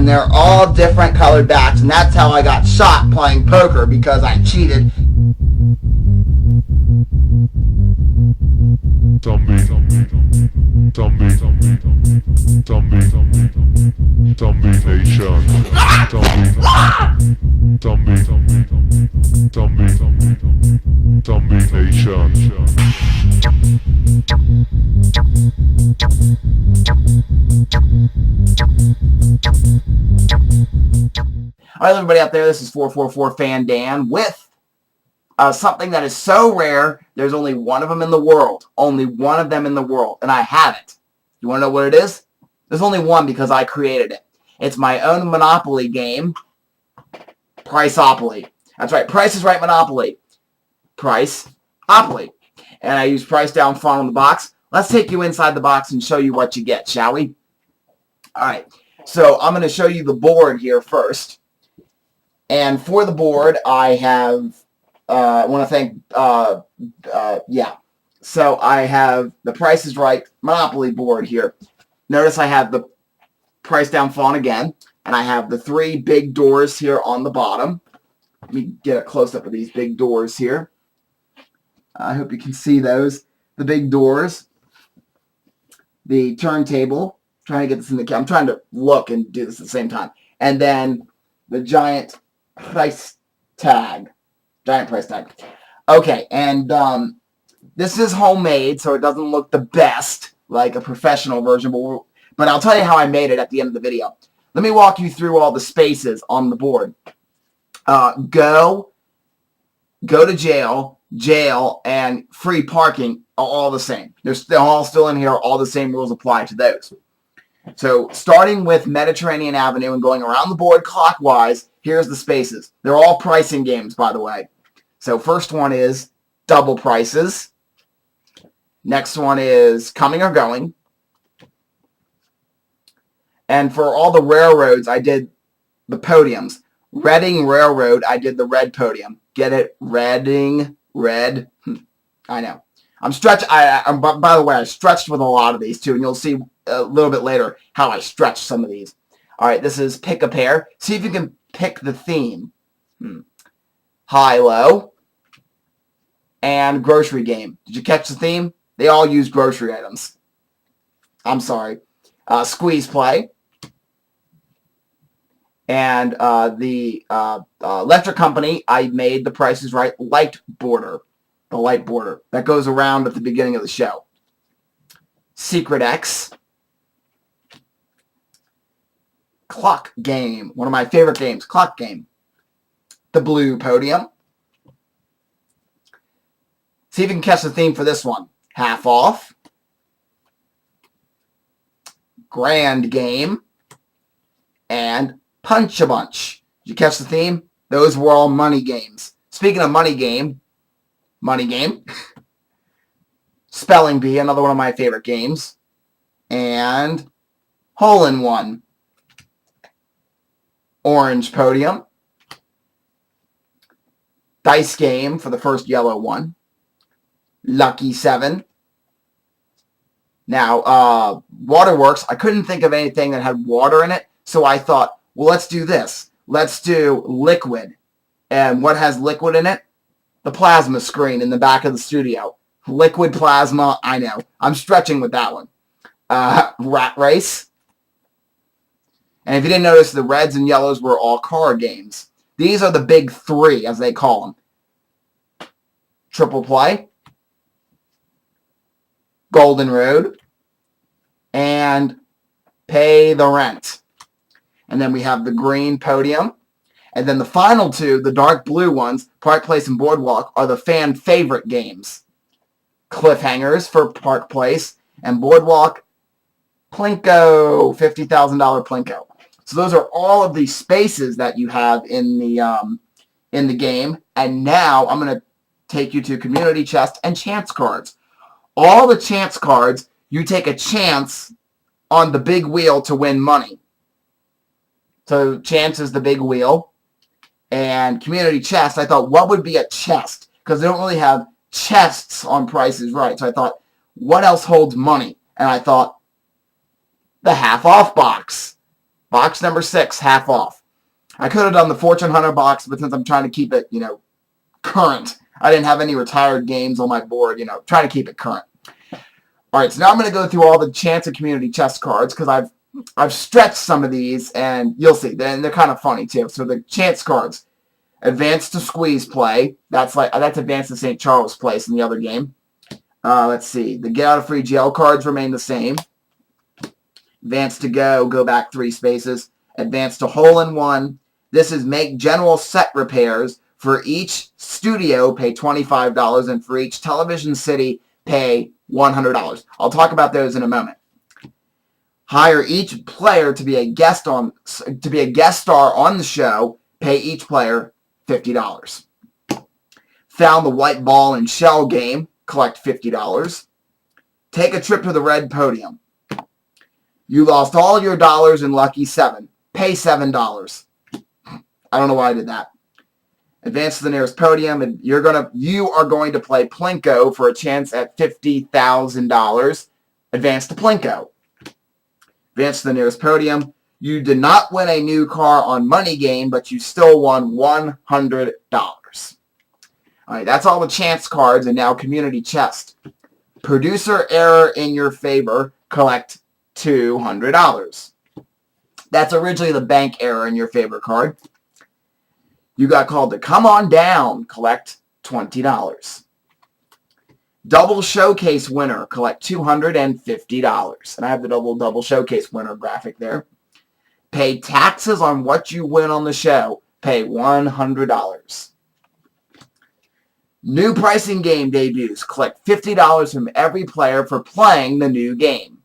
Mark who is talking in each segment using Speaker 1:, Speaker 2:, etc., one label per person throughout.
Speaker 1: and they're all different colored backs, and that's how I got shot playing poker, because I cheated.
Speaker 2: Zombie Nation.
Speaker 1: All right, everybody out there, this is 444 Fan Dan with something that is so rare, there's only one of them in the world. Only one of them in the world, and I have it. You want to know what it is? There's only one because I created it. It's my own Monopoly game, Priceopoly. That's right, Price is Right Monopoly. Priceopoly. And I use price down front on the box. Let's take you inside the box and show you what you get, shall we? All right, so I'm going to show you the board here first. And for the board, I have... I want to thank, So I have the Price is Right Monopoly board here. Notice I have the price down font again, and I have the 3 big doors here on the bottom. Let me get a close-up of these big doors here. I hope you can see those. The big doors. The turntable. Trying to get this in the camera. I'm trying to look and do this at the same time. And then the giant price tag. Giant price tag. Okay, and this is homemade, so it doesn't look the best, like a professional version, but I'll tell you how I made it at the end of the video. Let me walk you through all the spaces on the board. Go to jail, and free parking are all the same. They're all still in here. All the same rules apply to those. So starting with Mediterranean Avenue and going around the board clockwise, here's the spaces. They're all pricing games, by the way. So first one is double prices. Next one is coming or going. And for all the railroads, I did the podiums. Reading Railroad, I did the red podium. Get it? Reading, red. I know. I'm stretched. By the way, I stretched with a lot of these too, and you'll see a little bit later how I stretched some of these. All right, this is pick a pair. See if you can pick the theme. High-low. And grocery game. Did you catch the theme? They all use grocery items. I'm sorry. Squeeze play. And the electric company, I made the Price is Right light border. The light border. That goes around at the beginning of the show. Secret X. Clock game. One of my favorite games. Clock game. The blue podium. See if you can catch the theme for this one. Half off. Grand game. And punch a bunch. Did you catch the theme? Those were all money games. Speaking of money game. Spelling Bee, another one of my favorite games. And Hole in One. Orange podium. Dice game for the first yellow one. Lucky 7. Now, Waterworks, I couldn't think of anything that had water in it, so I thought, well, let's do this. Let's do liquid. And what has liquid in it? The plasma screen in the back of the studio. Liquid plasma, I know. I'm stretching with that one. Rat Race. And if you didn't notice, the reds and yellows were all car games. These are the big 3, as they call them. Triple Play. Golden Road, and Pay the Rent. And then we have the green podium. And then the final 2, the dark blue ones, Park Place and Boardwalk, are the fan favorite games. Cliffhangers for Park Place, and Boardwalk, Plinko, $50,000 Plinko. So those are all of the spaces that you have in the game. And now I'm going to take you to Community Chest and Chance Cards. All the chance cards, you take a chance on the big wheel to win money. So chance is the big wheel. And Community Chest, I thought, what would be a chest? Because they don't really have chests on Price is Right. So I thought, what else holds money? And I thought, the half-off box. Box number 6, half off. I could have done the Fortune Hunter box, but since I'm trying to keep it, current, I didn't have any retired games on my board, trying to keep it current. All right, so now I'm going to go through all the Chance of Community chest cards because I've stretched some of these, and you'll see. They're kind of funny, too. So the Chance cards. Advance to Squeeze play. That's Advance to St. Charles place in the other game. Let's see. The Get Out of Free Jail cards remain the same. Advance to go back 3 spaces. Advance to Hole in One. This is make general set repairs. For each studio, pay $25, and for each Television City, pay $100. I'll talk about those in a moment. Hire each player to be a guest star on the show. Pay each player $50. Found the White Ball and Shell game. Collect $50. Take a trip to the Red Podium. You lost all your dollars in Lucky 7. Pay $7. I don't know why I did that. Advance to the nearest podium, and you are going to play Plinko for a chance at $50,000. Advance to Plinko. Advance to the nearest podium. You did not win a new car on Money Game, but you still won $100. All right, that's all the Chance cards, and now Community Chest. Producer error in your favor. Collect $200. That's originally the bank error in your favor card. You got called to come on down. Collect $20. Double Showcase winner. Collect $250. And I have the double showcase winner graphic there. Pay taxes on what you win on the show. Pay $100. New pricing game debuts. Collect $50 from every player for playing the new game.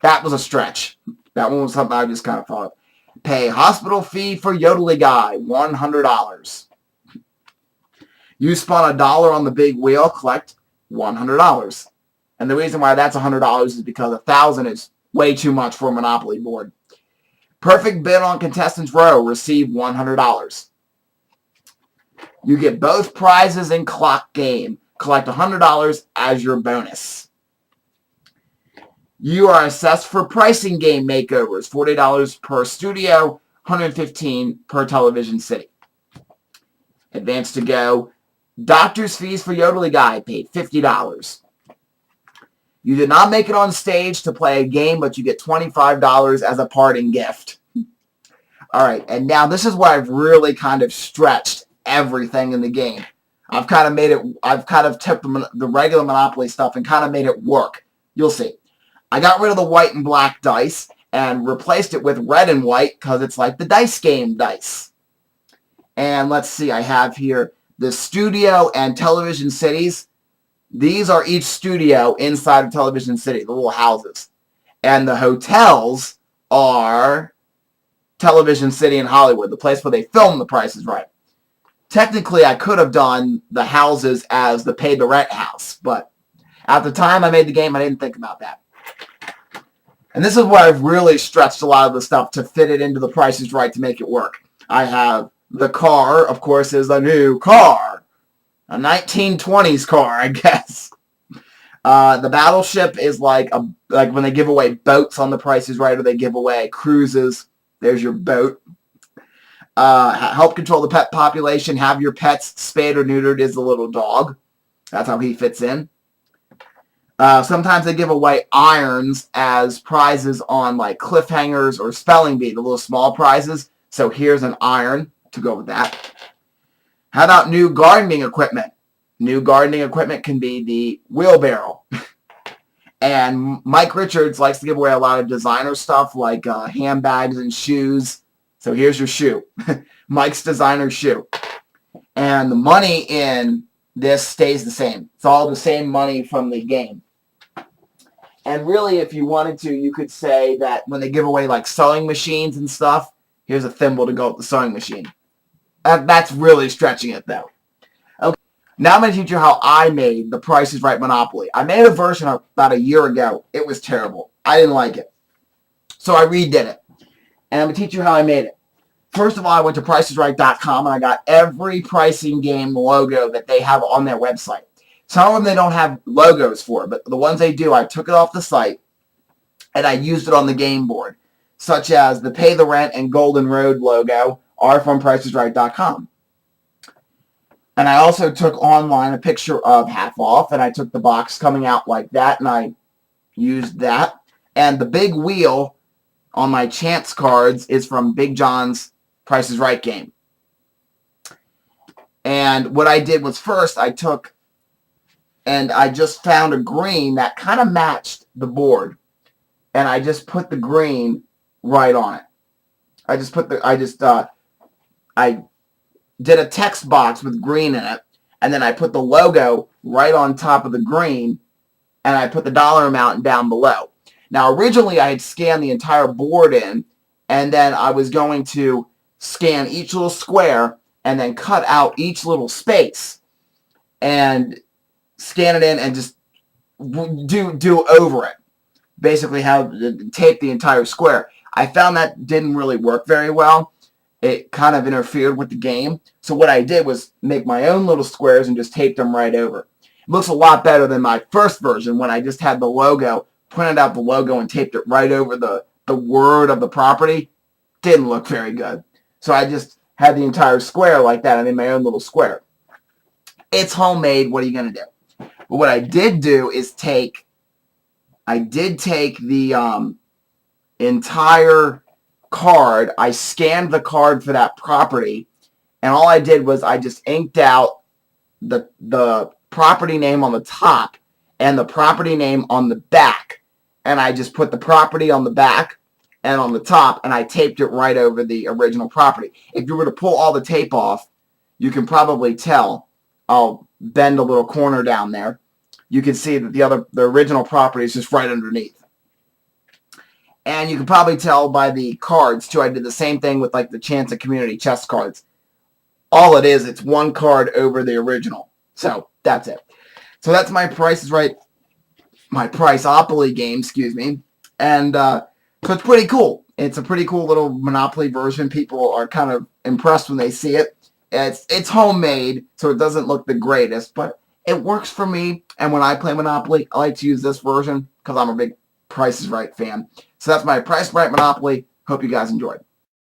Speaker 1: That was a stretch. That one was something I just kind of thought. Pay hospital fee for Yodely Guy. $100. You spun $1 on the big wheel. Collect $100. And the reason why that's $100 is because 1,000 is way too much for a Monopoly board. Perfect bid on Contestants Row. Receive $100. You get both prizes in Clock Game. Collect $100 as your bonus. You are assessed for pricing game makeovers. $40 per studio, $115 per Television City. Advance to go. Doctor's fees for Yodely Guy. Paid $50. You did not make it on stage to play a game, but you get $25 as a parting gift. All right, and now this is where I've really kind of stretched everything in the game. I've kind of took the regular Monopoly stuff and kind of made it work. You'll see. I got rid of the white and black dice and replaced it with red and white because it's like the dice game dice. And let's see, I have here the studio and Television Cities. These are each studio inside of Television City, the little houses. And the hotels are Television City in Hollywood, the place where they film The Price is Right. Technically, I could have done the houses as the pay the rent house, but at the time I made the game, I didn't think about that. And this is where I've really stretched a lot of the stuff to fit it into The Price is Right to make it work. I have the car, of course, is a new car. A 1920s car, I guess. The battleship is like when they give away boats on The Price is Right, or they give away cruises. There's your boat. Help control the pet population. Have your pets spayed or neutered is the little dog. That's how he fits in. Sometimes they give away irons as prizes on like cliffhangers or spelling bee, the little small prizes. So here's an iron to go with that. How about new gardening equipment? New gardening equipment can be the wheelbarrow. And Mike Richards likes to give away a lot of designer stuff like handbags and shoes. So here's your shoe. Mike's designer shoe. And the money in this stays the same. It's all the same money from the game. And really, if you wanted to, you could say that when they give away like sewing machines and stuff, here's a thimble to go with the sewing machine. That's really stretching it, though. Okay, now I'm going to teach you how I made The Price is Right Monopoly. I made a version about a year ago. It was terrible. I didn't like it. So I redid it. And I'm going to teach you how I made it. First of all, I went to PricesIsRight.com and I got every pricing game logo that they have on their website. Some of them they don't have logos for, but the ones they do, I took it off the site and I used it on the game board. such as the Pay the Rent and Golden Road logo, are from PricesRight.com. And I also took online a picture of Half Off, and I took the box coming out like that, and I used that. And the big wheel on my chance cards is from Big John's Price is Right game. And what I did was first I took and I just found a green that kind of matched the board. And I just put the green right on it. I did a text box with green in it, and then I put the logo right on top of the green, and I put the dollar amount down below. Now, originally, I had scanned the entire board in, and then I was going to scan each little square and then cut out each little space and scan it in and just do over it. Basically, how to tape the entire square. I found that didn't really work very well. It kind of interfered with the game. So what I did was make my own little squares and just taped them right over. It looks a lot better than my first version when I just had the logo, printed out the logo and taped it right over the word of the property. Didn't look very good. So I just had the entire square like that. I made my own little square. It's homemade. What are you going to do? But what I did do is take the entire card. I scanned the card for that property, and all I did was I just inked out the property name on the top and the property name on the back, and I just put the property on the back and on the top, and I taped it right over the original property. If you were to pull all the tape off, you can probably tell. I'll bend a little corner down there. You can see that the original property is just right underneath. And you can probably tell by the cards, too. I did the same thing with, like, the Chance of Community chess cards. All it is, it's one card over the original. So, that's it. So, that's my Price is Right, my Priceopoly game, excuse me. And so, it's pretty cool. It's a pretty cool little Monopoly version. People are kind of impressed when they see it. It's homemade, so it doesn't look the greatest, but it works for me. And when I play Monopoly, I like to use this version because I'm a big Price is Right fan. So that's my Price is Right Monopoly. Hope you guys enjoyed.